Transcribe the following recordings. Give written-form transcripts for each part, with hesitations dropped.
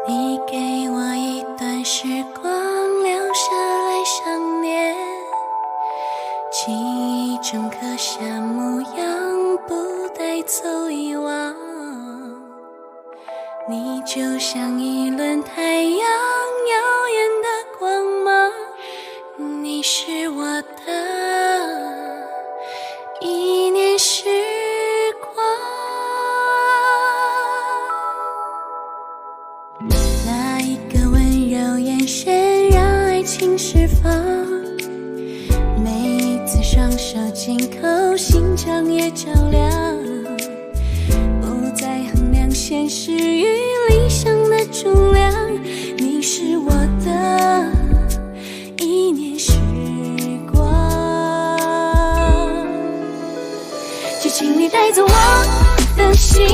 你给我一段时光，留下来想念，记忆中刻下模样，不带走遗忘。你就像一轮太阳，耀眼的光芒，你是我的一念时光。那一个温柔眼神让爱情释放，每一次双手紧扣，心肠也照亮，不再衡量现实与理想的重量，你是我的一念时光。就请你带走我的心，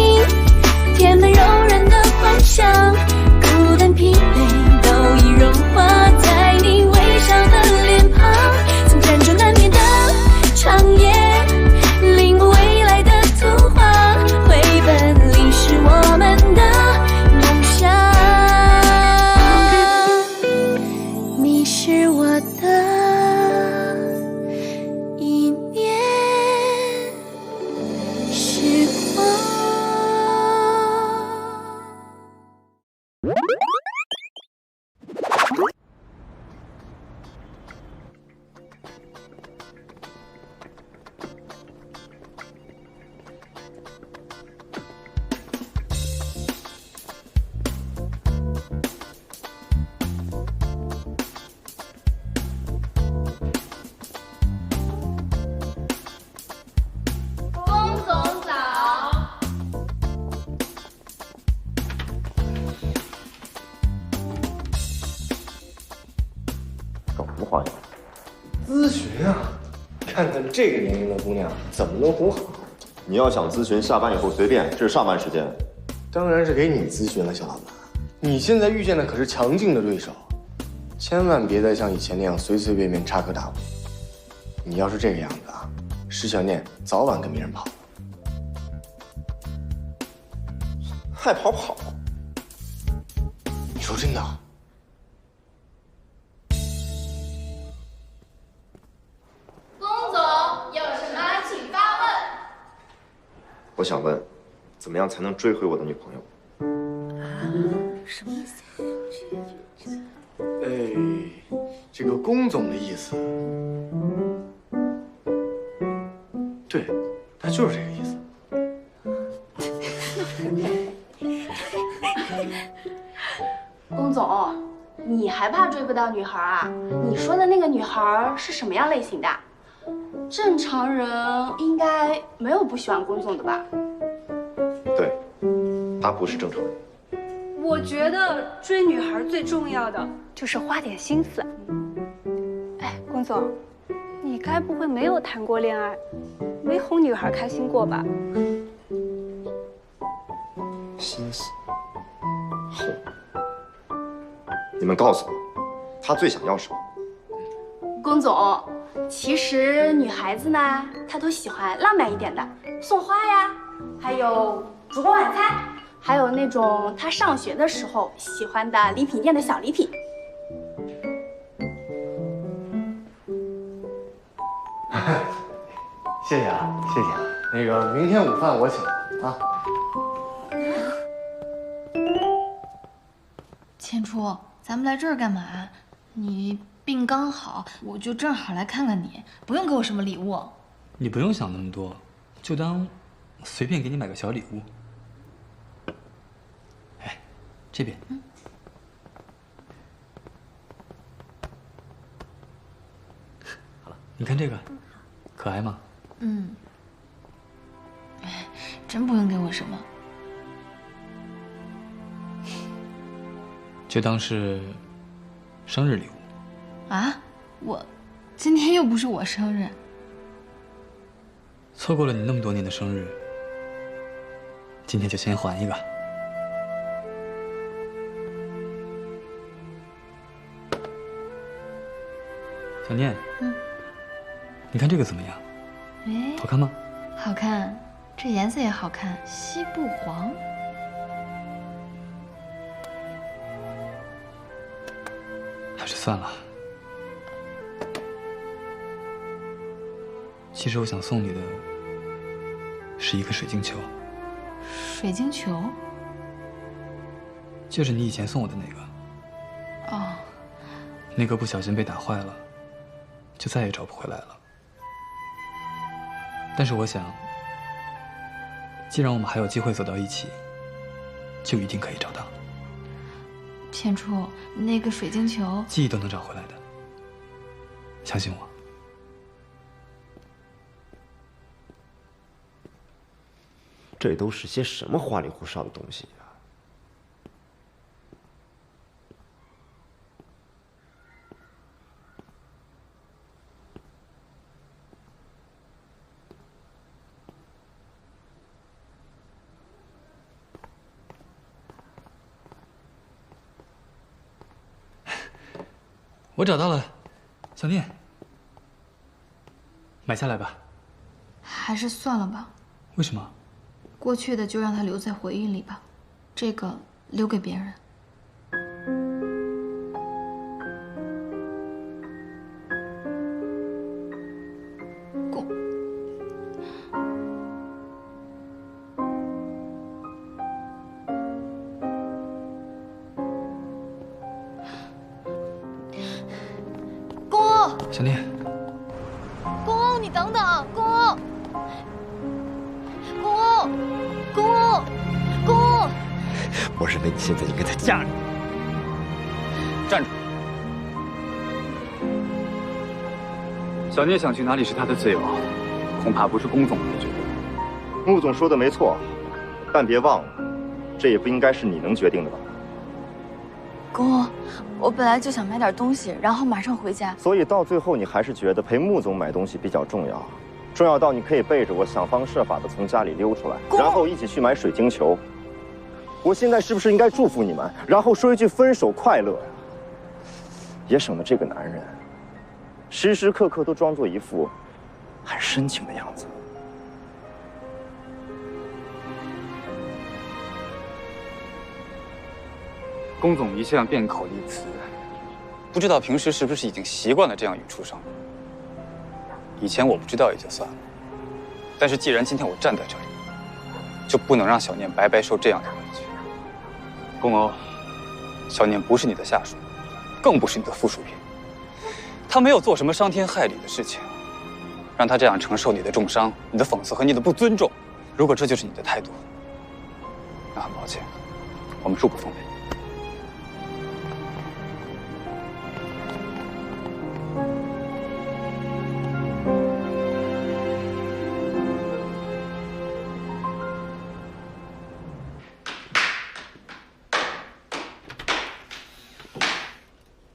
填满柔软的幻想，孤单疲惫都已融化在你微笑的脸庞，曾辗转难眠的长夜，领悟未来的图画，绘本里是我们的梦想。你是我的一念时光。龚总早。搞什么花样？咨询啊，看看这个年龄的姑娘怎么能哄好。你要想咨询，下班以后随便，这是上班时间。当然是给你咨询了，小老板。你现在遇见的可是强劲的对手，千万别再像以前那样随随便便插科打诨。你要是这个样子啊，石小念早晚跟别人跑。还跑？你说真的？龚总有什么请发问。我想问，怎么样才能追回我的女朋友？什么意思？这个龚总的意思，对，他就是这个意思。龚总，你还怕追不到女孩啊？你说的那个女孩是什么样类型的？正常人应该没有不喜欢龚总的吧？对，她不是正常人。我觉得追女孩最重要的就是花点心思。哎，龚总，你该不会没有谈过恋爱，没哄女孩开心过吧？心思，哄。你们告诉我，她最想要什么？龚总，其实女孩子呢，她都喜欢浪漫一点的，送花呀，还有烛光晚餐，还有那种她上学的时候喜欢的礼品店的小礼品。谢谢啊，谢谢。那个明天午饭我请啊。千初，咱们来这儿干嘛？你病刚好，我就正好来看看你，不用给我什么礼物。你不用想那么多，就当随便给你买个小礼物。哎，这边。好了，你看这个，可爱吗？真不用给我什么。就当是生日礼物。啊？今天又不是我生日。错过了你那么多年的生日，今天就先还一个。小念，你看这个怎么样？哎，好看吗？好看，这颜色也好看，西部黄。还是算了。其实我想送你的是一个水晶球。水晶球？就是你以前送我的那个。哦。那个不小心被打坏了，就再也找不回来了。但是我想，既然我们还有机会走到一起，就一定可以找到。片初，那个水晶球，记忆都能找回来的，相信我。这都是些什么花里胡哨的东西啊！我找到了，小念，买下来吧。还是算了吧。为什么？过去的就让它留在回忆里吧，这个留给别人。小念，公，你等等，公，公，公，公，我认为你现在应该在家里。站住！小聂想去哪里是他的自由，恐怕不是龚总能决定。穆总说的没错，但别忘了，这也不应该是你能决定的吧？公，我本来就想买点东西，然后马上回家。所以到最后，你还是觉得陪穆总买东西比较重要，重要到你可以背着我想方设法的从家里溜出来，然后一起去买水晶球。我现在是不是应该祝福你们，然后说一句分手快乐呀？也省得这个男人时时刻刻都装作一副很深情的样子。龚总一向辩口立辞，不知道平时是不是已经习惯了这样语出声。以前我不知道也就算了，但是既然今天我站在这里，就不能让小念白白受这样的委屈。龚欧，小念不是你的下属，更不是你的附属品。他没有做什么伤天害理的事情，让他这样承受你的重伤、你的讽刺和你的不尊重。如果这就是你的态度，那很抱歉，我们恕不奉陪。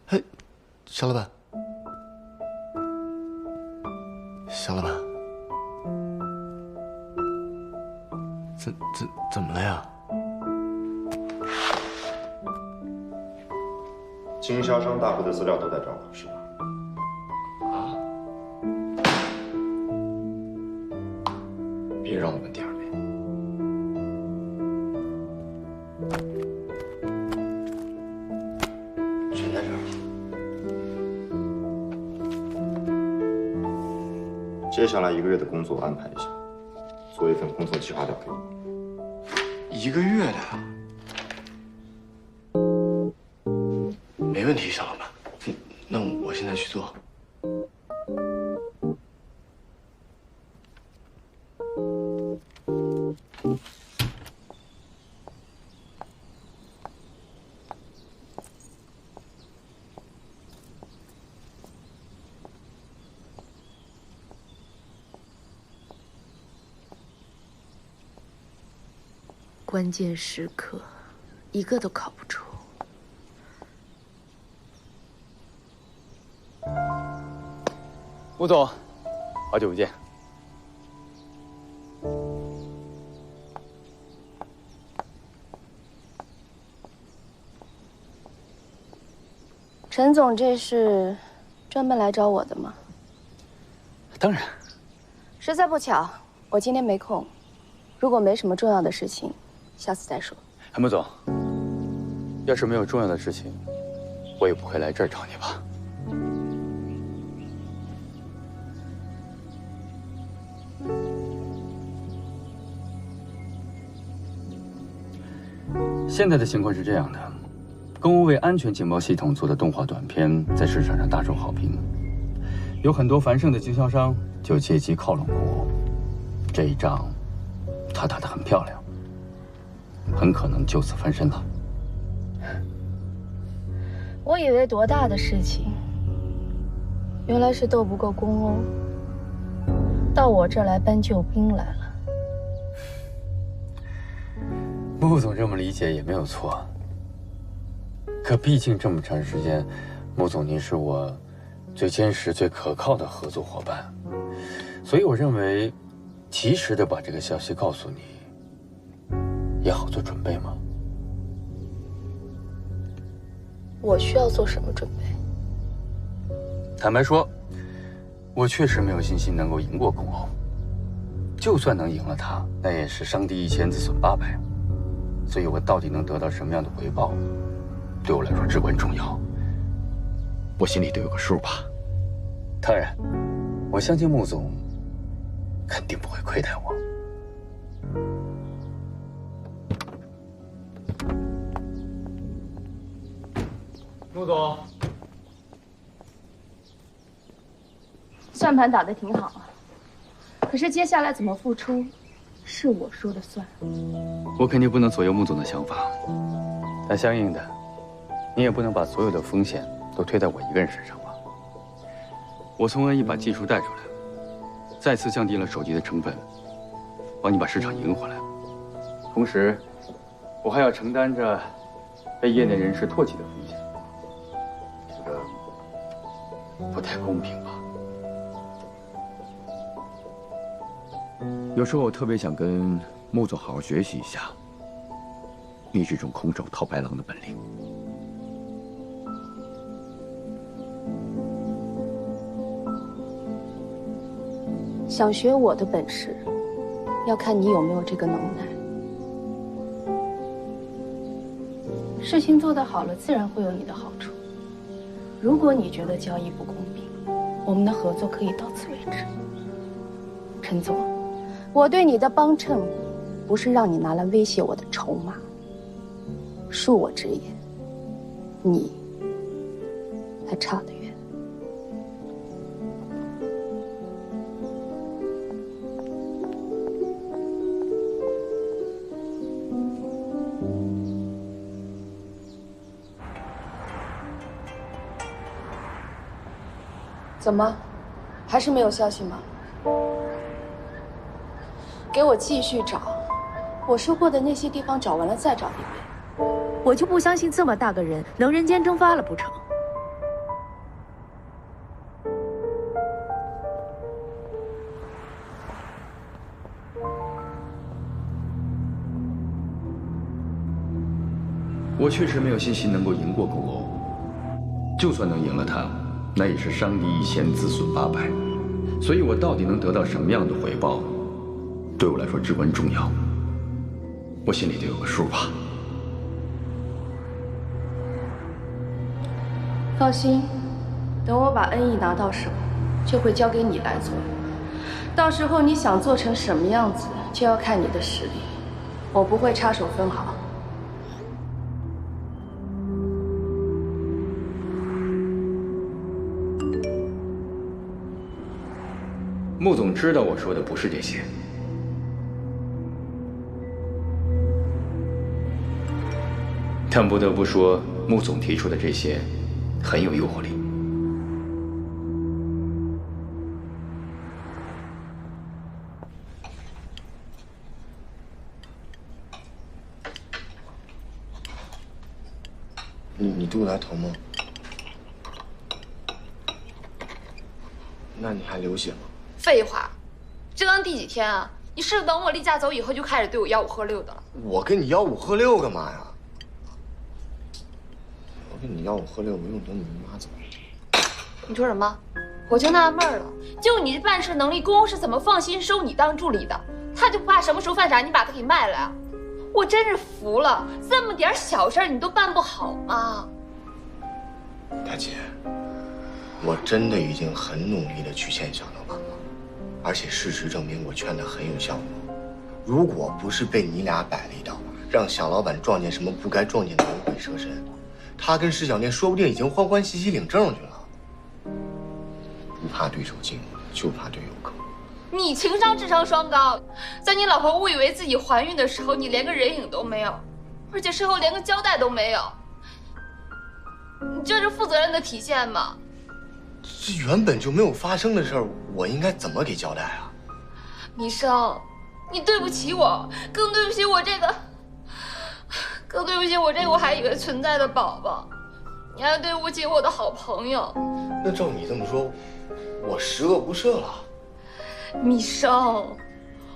嘿，小老板，小老板，怎么了呀？经销商大户的资料都在这儿了，是吧？啊！别让我们第二遍。全在这儿。接下来1个月的工作安排一下，做一份工作计划表给你。1个月的呀？没问题，小老板。那我现在去做。关键时刻，一个都考不出。吴总，好久不见。陈总，这是专门来找我的吗？当然。实在不巧，我今天没空。如果没什么重要的事情，下次再说。穆总，要是没有重要的事情，我也不会来这儿找你吧？现在的情况是这样的，公安为安全情报系统做的动画短片在市场上大受好评，有很多繁盛的经销商就借机靠拢公欧。这一仗，他打得很漂亮，很可能就此翻身了。我以为多大的事情，原来是斗不过公欧，到我这儿来搬救兵来了。穆总这么理解也没有错，可毕竟这么长时间，穆总您是我最坚实、最可靠的合作伙伴，所以我认为，及时的把这个消息告诉你，也好做准备嘛。我需要做什么准备？坦白说，我确实没有信心能够赢过公欧，就算能赢了他，那也是伤敌1000，自损800。所以我到底能得到什么样的回报，对我来说至关重要。我心里都有个数吧。当然，我相信穆总肯定不会亏待我。穆总，算盘打得挺好啊，可是接下来怎么付出，是我说了算。我肯定不能左右穆总的想法，但相应的，你也不能把所有的风险都推在我一个人身上吧。我从NE把技术带出来，再次降低了手机的成本，帮你把市场赢回来。同时，我还要承担着被业内人士唾弃的风险，这个不太公平吧？有时候我特别想跟穆总好好学习一下你这种空手套白狼的本领。想学我的本事，要看你有没有这个能耐。事情做得好了，自然会有你的好处。如果你觉得交易不公平，我们的合作可以到此为止。陈总，我对你的帮衬，不是让你拿来威胁我的筹码。恕我直言，你还差得远。怎么，还是没有消息吗？给我继续找，我说过的那些地方找完了再找一遍。我就不相信这么大个人能人间蒸发了不成？我确实没有信心能够赢过公欧，就算能赢了他，那也是伤敌1000，自损800。所以我到底能得到什么样的回报，对我来说至关重要。我心里得有个数吧。放心，等我把NE拿到手，就会交给你来做。到时候你想做成什么样子，就要看你的实力，我不会插手分毫。穆总知道我说的不是这些。但不得不说，穆总提出的这些很有诱惑力。你肚子还疼吗？那你还流血吗？废话，这刚第几天啊？你是等我例假走以后就开始对我吆五喝六的了？我跟你吆五喝六干嘛呀？我跟你吆五喝六，我用等你妈走。你说什么？我就纳闷了，就你这办事能力，公公是怎么放心收你当助理的？他就不怕什么时候犯傻，你把他给卖了呀？我真是服了，这么点小事你都办不好吗？大姐，我真的已经很努力的去劝小老板了，而且事实证明我劝的很有效果。如果不是被你俩摆了一道，让小老板撞见什么不该撞见的牛鬼蛇神，他跟施小念说不定已经欢欢喜喜领证去了。不怕对手近，就怕队友坑。你情商智商双高，在你老婆误以为自己怀孕的时候，你连个人影都没有，而且事后连个交代都没有。你这是负责任的体现吗？这原本就没有发生的事儿，我应该怎么给交代啊？米生，你对不起我，更对不起我这个我还以为存在的宝宝，你还对不起我的好朋友。那照你这么说，我十恶不赦了。米生，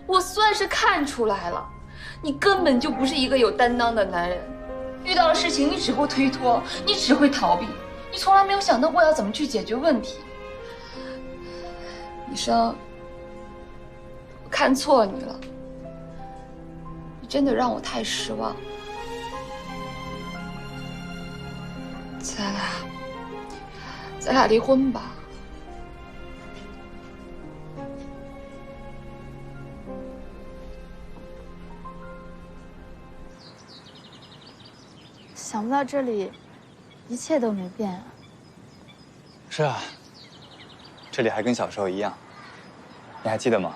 我算是看出来了，你根本就不是一个有担当的男人。遇到了事情，你只会推脱，你只会逃避，你从来没有想到过要怎么去解决问题。米生，我看错你了，你真的让我太失望。咱俩离婚吧。想不到这里，一切都没变啊。是啊，这里还跟小时候一样。你还记得吗？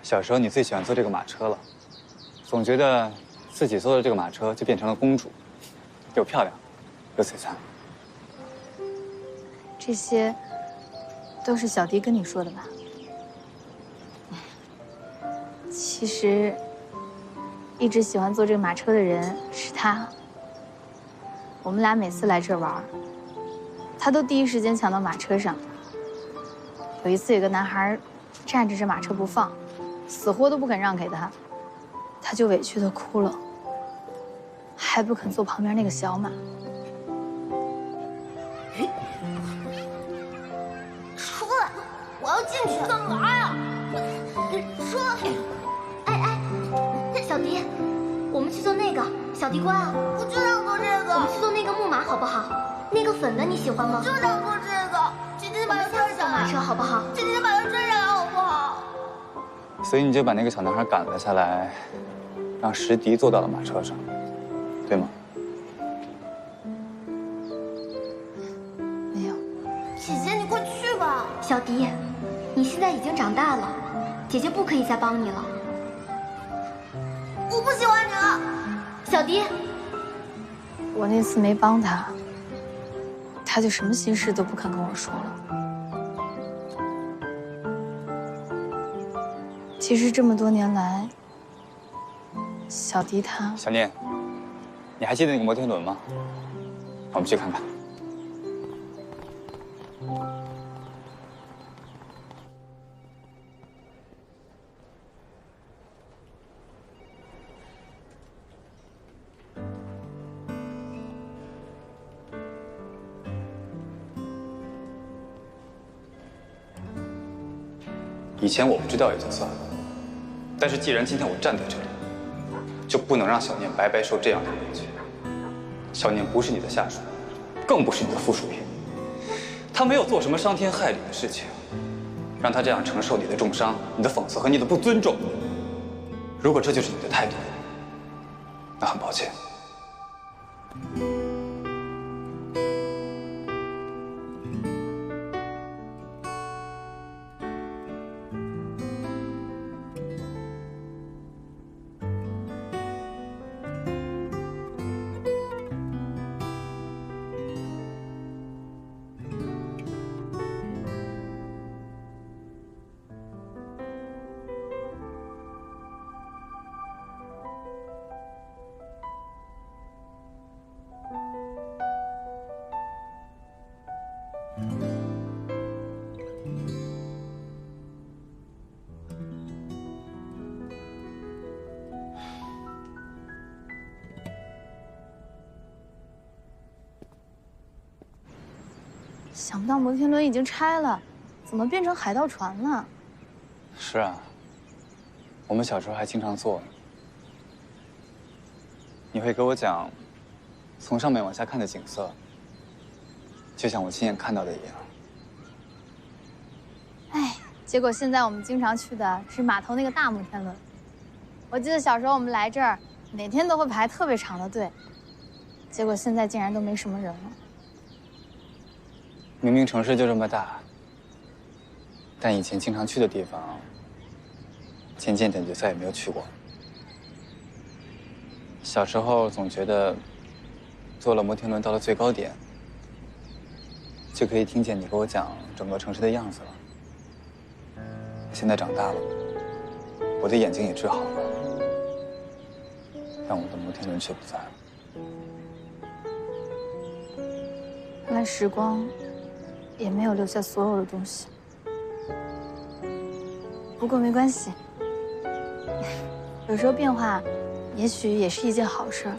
小时候你最喜欢坐这个马车了，总觉得自己坐的这个马车就变成了公主，又漂亮，又璀璨。这些都是小迪跟你说的吧？其实，一直喜欢坐这个马车的人是他。我们俩每次来这儿玩，他都第一时间抢到马车上。有一次，有个男孩站着这马车不放，死活都不肯让给他，他就委屈的哭了，还不肯坐旁边那个小马。出来！我要进去。干嘛呀？出来！哎，小迪，我们去坐那个。小迪乖啊，我就想坐这个。我们去坐那个木马好不好？那个粉的你喜欢吗？就想坐这个。姐姐把它拽下来。马车好不好？姐姐把它拽下来好不好？所以你就把那个小男孩赶了下来，让石迪坐到了马车上，对吗？没有。姐姐，你快去吧。小迪，你现在已经长大了，姐姐不可以再帮你了。我不喜欢你了。小迪，我那次没帮他，他就什么心事都不肯跟我说了。其实这么多年来，小迪他……小念，你还记得那个摩天轮吗？我们去看看。以前我不知道也就算了，但是既然今天我站在这里，就不能让小念白白受这样的委屈。小念不是你的下属，更不是你的附属品，他没有做什么伤天害理的事情，让他这样承受你的重伤、你的讽刺和你的不尊重。如果这就是你的态度，那很抱歉。想不到摩天轮已经拆了，怎么变成海盗船了？是啊，我们小时候还经常坐呢。你会给我讲从上面往下看的景色，就像我亲眼看到的一样。哎，结果现在我们经常去的是码头那个大摩天轮。我记得小时候我们来这儿，每天都会排特别长的队，结果现在竟然都没什么人了。明明城市就这么大，但以前经常去的地方，渐渐的就再也没有去过。小时候总觉得，坐了摩天轮到了最高点，就可以听见你给我讲整个城市的样子了。现在长大了，我的眼睛也治好了，但我的摩天轮却不在了。看来时光也没有留下所有的东西。不过没关系，有时候变化也许也是一件好事。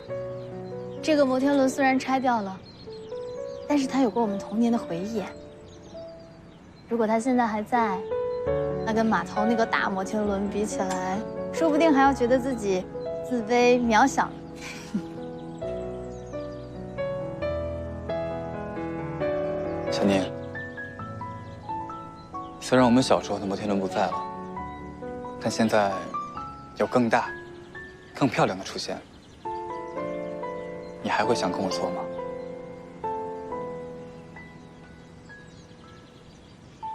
这个摩天轮虽然拆掉了，但是它有过我们童年的回忆。如果它现在还在，那跟码头那个大摩天轮比起来，说不定还要觉得自己自卑渺小。小宁，虽然我们小时候的摩天轮不在了，但现在有更大、更漂亮的出现，你还会想跟我坐吗？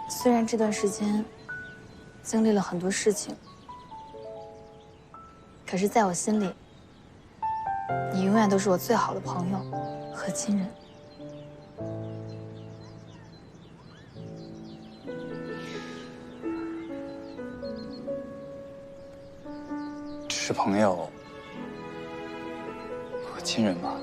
虽然这段时间经历了很多事情，可是在我心里，你永远都是我最好的朋友和亲人。是朋友和亲人吗？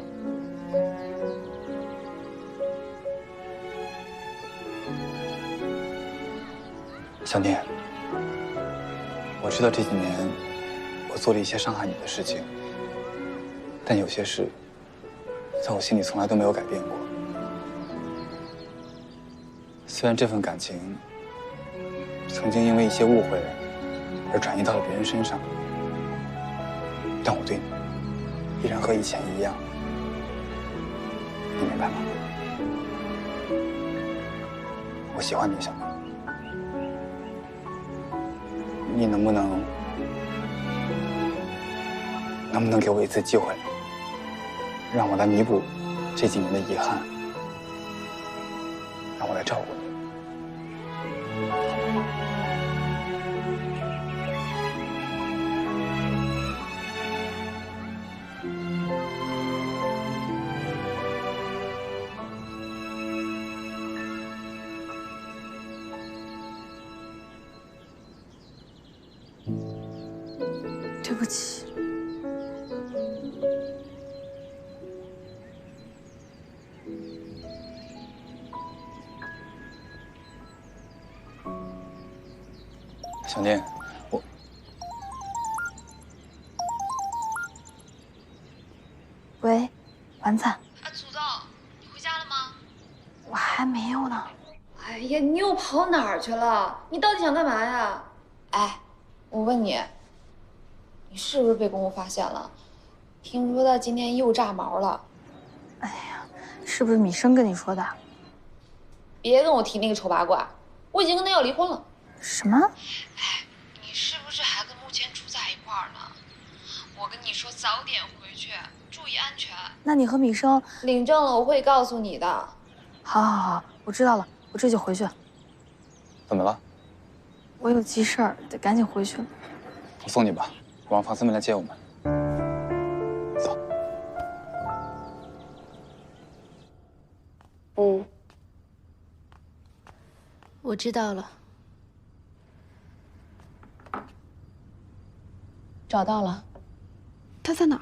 小念，我知道这几年我做了一些伤害你的事情，但有些事在我心里从来都没有改变过。虽然这份感情曾经因为一些误会而转移到了别人身上，但我对你依然和以前一样，你明白吗？我喜欢你，小宁。你能不能给我一次机会，让我来弥补这几年的遗憾，让我来照顾你？对不起。小念，喂，丸子。祖宗，你回家了吗？我还没有呢。哎呀，你又跑哪儿去了？你到底想干嘛呀？哎，我问你，你是不是被公公发现了？听说他今天又炸毛了。哎呀，是不是米生跟你说的？别跟我提那个丑八卦，我已经跟他要离婚了。什么？哎，你是不是还跟穆千住在一块儿呢？我跟你说，早点回去，注意安全。那你和米生领证了，我会告诉你的。好，好，好，我知道了，我这就回去。怎么了？我有急事儿，得赶紧回去了。我送你吧，我让房思妹来接我们。走。我知道了，找到了。他在哪儿？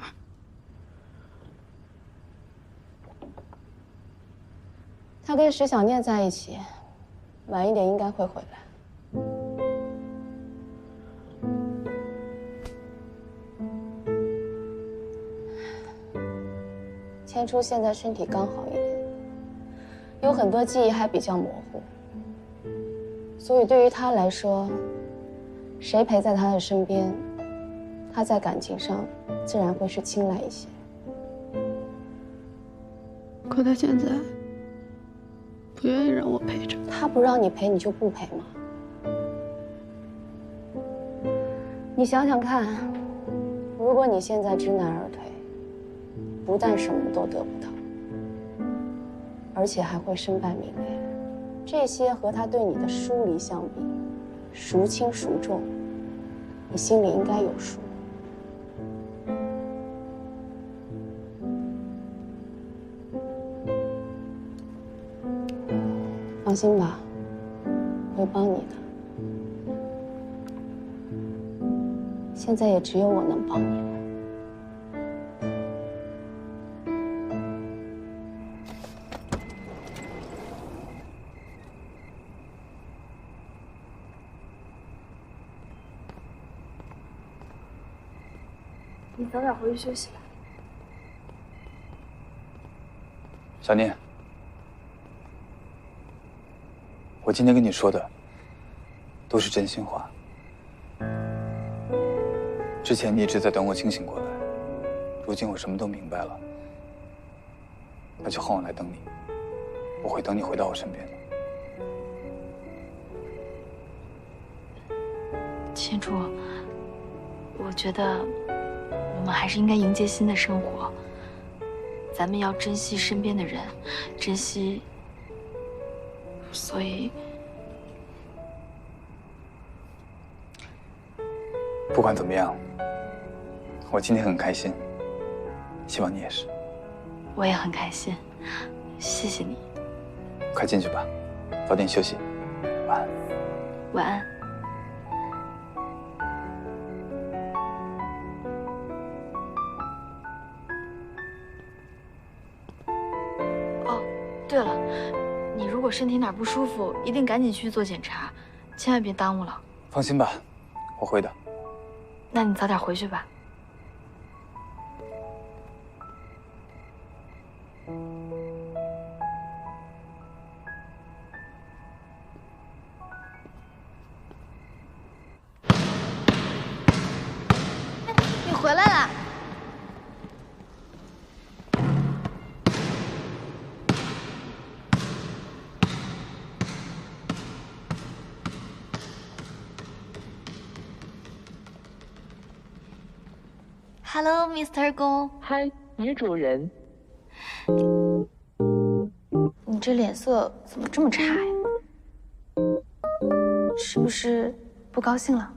他跟石小念在一起，晚一点应该会回来。千初现在身体刚好一点，有很多记忆还比较模糊，所以对于他来说，谁陪在他的身边，他在感情上自然会是青睐一些。可他现在不愿意让我陪着。他不让你陪，你就不陪吗？你想想看，如果你现在知难而退，不但什么都得不到，而且还会身败名裂，这些和他对你的疏离相比，孰轻孰重，你心里应该有数。放心吧，我会帮你的。现在也只有我能帮你了。你早点回去休息吧。小念，我今天跟你说的都是真心话。之前你一直在等我清醒过来，如今我什么都明白了，那就换我来等你，我会等你回到我身边的。千楚，我觉得我们还是应该迎接新的生活。咱们要珍惜身边的人，珍惜。所以，不管怎么样，我今天很开心，希望你也是。我也很开心，谢谢你。快进去吧，早点休息，晚安。晚安。哦，对了，你如果身体哪不舒服，一定赶紧去做检查，千万别耽误了。放心吧，我会的。那你早点回去吧。你回来啦！Hello, Mr. 公。嗨，女主人。你这脸色怎么这么差呀？是不是不高兴了？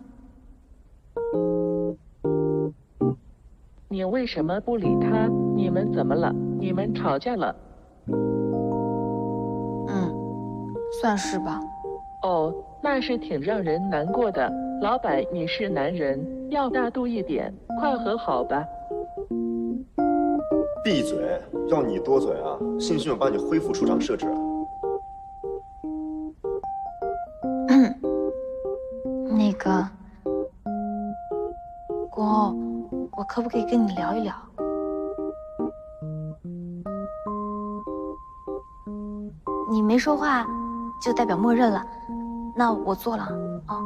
你为什么不理他？你们怎么了？你们吵架了？算是吧。哦，那是挺让人难过的。老板，你是男人，要大度一点，快和好吧。闭嘴！要你多嘴啊！信不信我把你恢复出厂设置啊？那个，公，我可不可以跟你聊一聊？你没说话，就代表默认了。那我做了啊。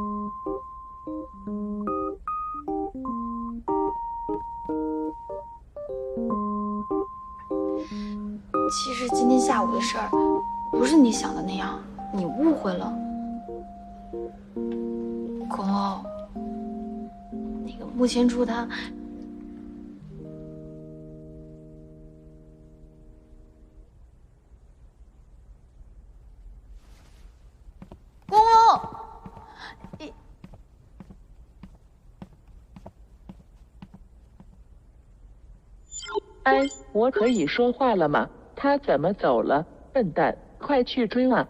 其实今天下午的事儿，不是你想的那样，你误会了。公，那个穆千初他。公，哎，我可以说话了吗？他怎么走了？笨蛋，快去追啊！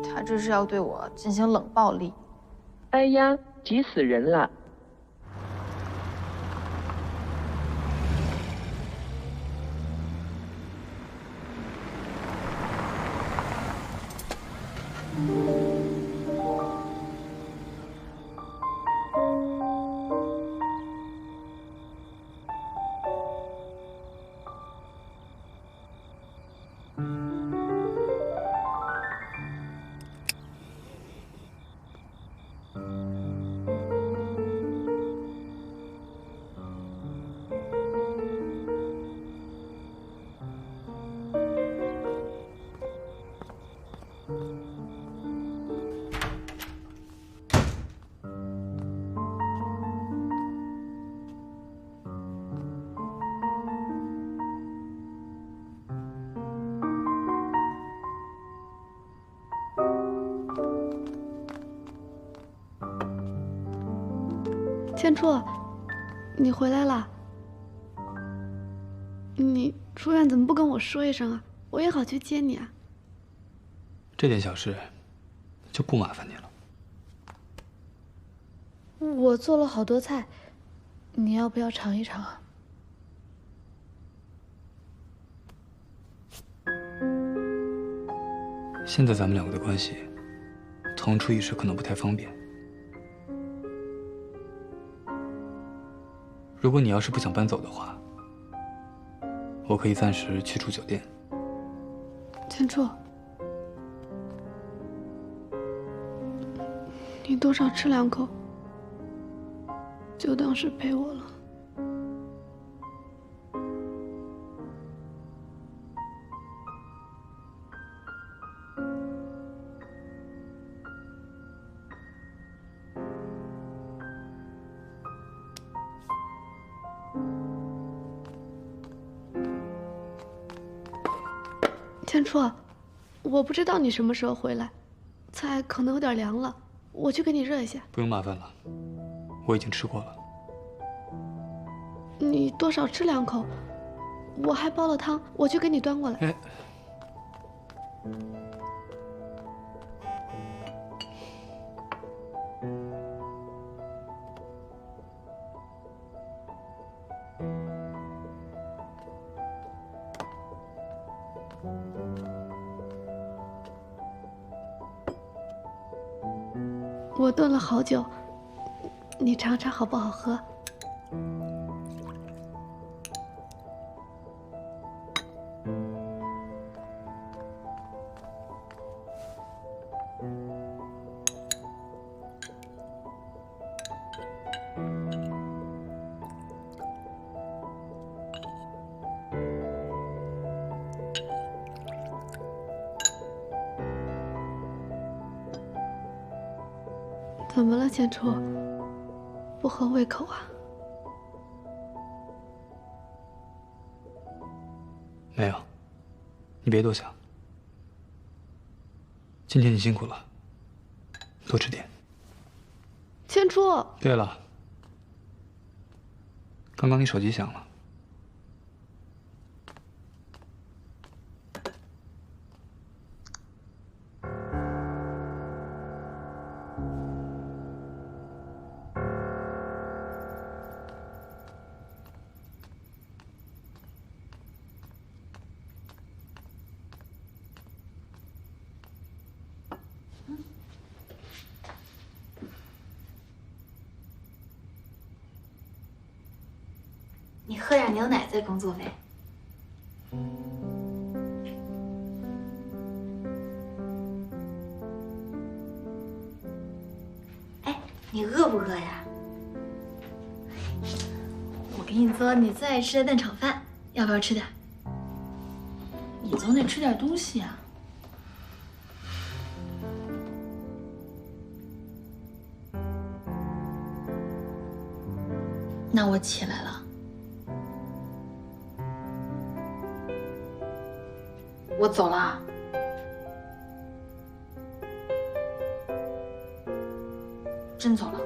他这是要对我进行冷暴力。哎呀，急死人了！千初，你回来了。你出院怎么不跟我说一声啊？我也好去接你啊。这点小事，就不麻烦你了。我做了好多菜，你要不要尝一尝啊？现在咱们两个的关系，同处一室可能不太方便。如果你要是不想搬走的话，我可以暂时去住酒店。千初，你多少吃2口，就当是陪我了。千初，我不知道你什么时候回来，菜可能有点凉了，我去给你热一下。不用麻烦了，我已经吃过了。你多少吃2口，我还煲了汤，我去给你端过来。哎，我炖了好久，你尝尝好不好喝？怎么了，千初？不合胃口啊？没有，你别多想。今天你辛苦了，多吃点。千初。对了，刚刚你手机响了。你喝点牛奶再工作呗。哎，你饿不饿呀？我给你做你最爱吃的蛋炒饭，要不要吃点？你总得吃点东西啊。那我起来了。我走了。真走了。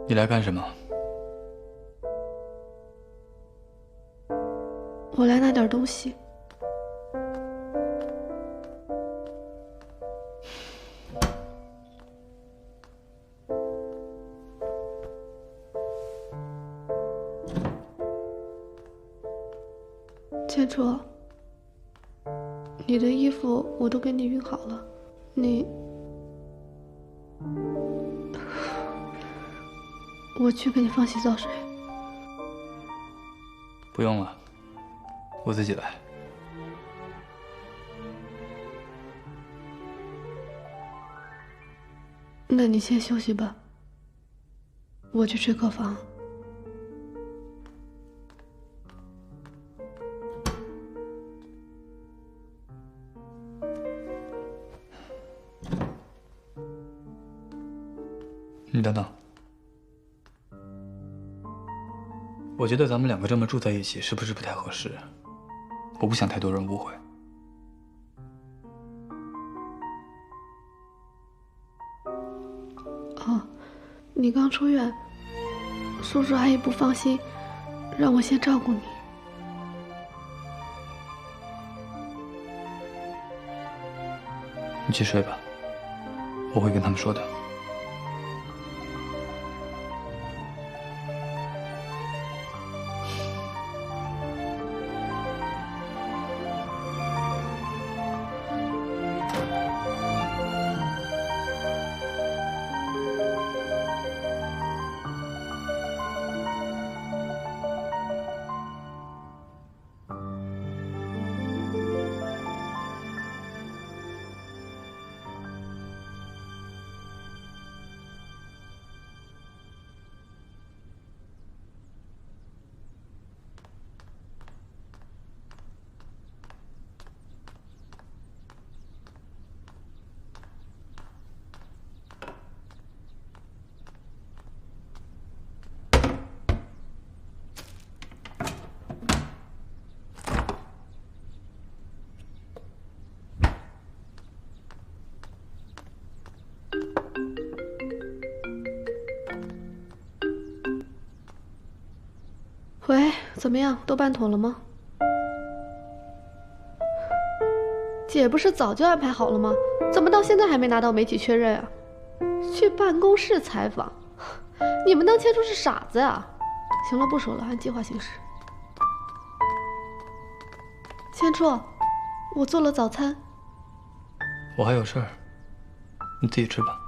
你来干什么？我来拿点东西。千楚，你的衣服我都给你熨好了，我去给你放洗澡水。不用了，我自己来。那你先休息吧，我去睡客房。你等等，我觉得咱们两个这么住在一起，是不是不太合适？我不想太多人误会。哦，你刚出院，叔叔阿姨不放心，让我先照顾你。你去睡吧，我会跟他们说的。喂，怎么样？都办妥了吗？姐不是早就安排好了吗？怎么到现在还没拿到媒体确认啊？去办公室采访，你们当千楚是傻子呀？行了，不说了，按计划行事。千楚，我做了早餐。我还有事儿，你自己吃吧。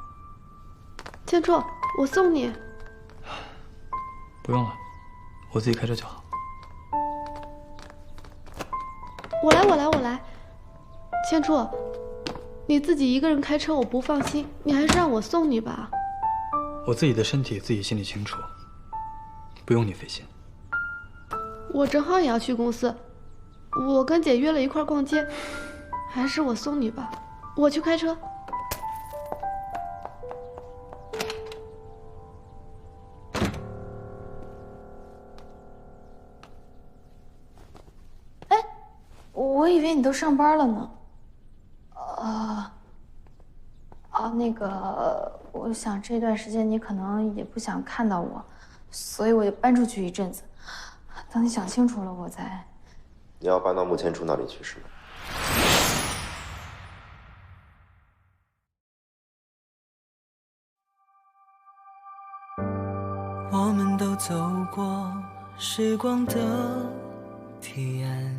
千楚，我送你。不用了，我自己开车就好。我来。千楚，你自己一个人开车我不放心，你还是让我送你吧。我自己的身体自己心里清楚，不用你费心。我正好也要去公司，我跟姐约了一块逛街，还是我送你吧，我去开车。我以为你都上班了呢。那个，我想这段时间你可能也不想看到我，所以我就搬出去一阵子。等你想清楚了，我再。你要搬到穆千楚那里去是吗？我们都走过时光的堤岸，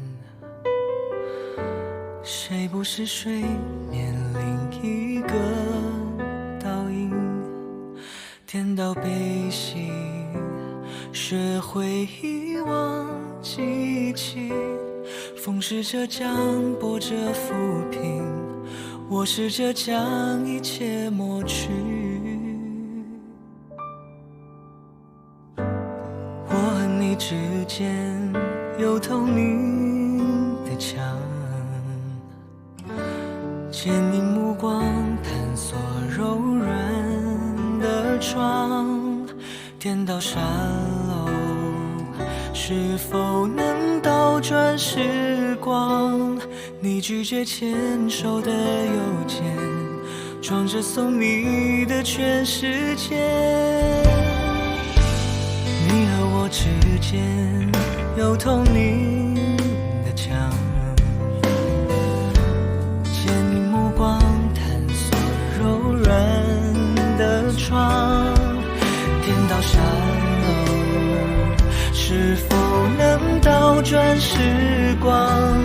谁不是水面另一个倒影？颠倒悲喜，学会遗忘记起。风试着将波折抚平，我试着将一切抹去。我和你之间有透明的墙，坚硬目光探索柔软的窗，颠倒沙漏，是否能倒转时光？你拒绝牵手的邮件，装着送你的全世界。我之间有透明的墙，借你目光探索柔软的窗，天道上是否能倒转时光？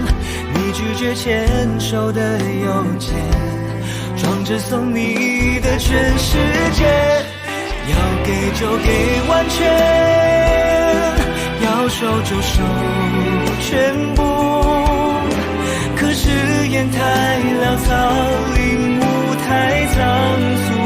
你拒绝牵手的邮件，装着送你的全世界。要给就给完全，要收就收全部。可是烟太潦草，令舞台仓促。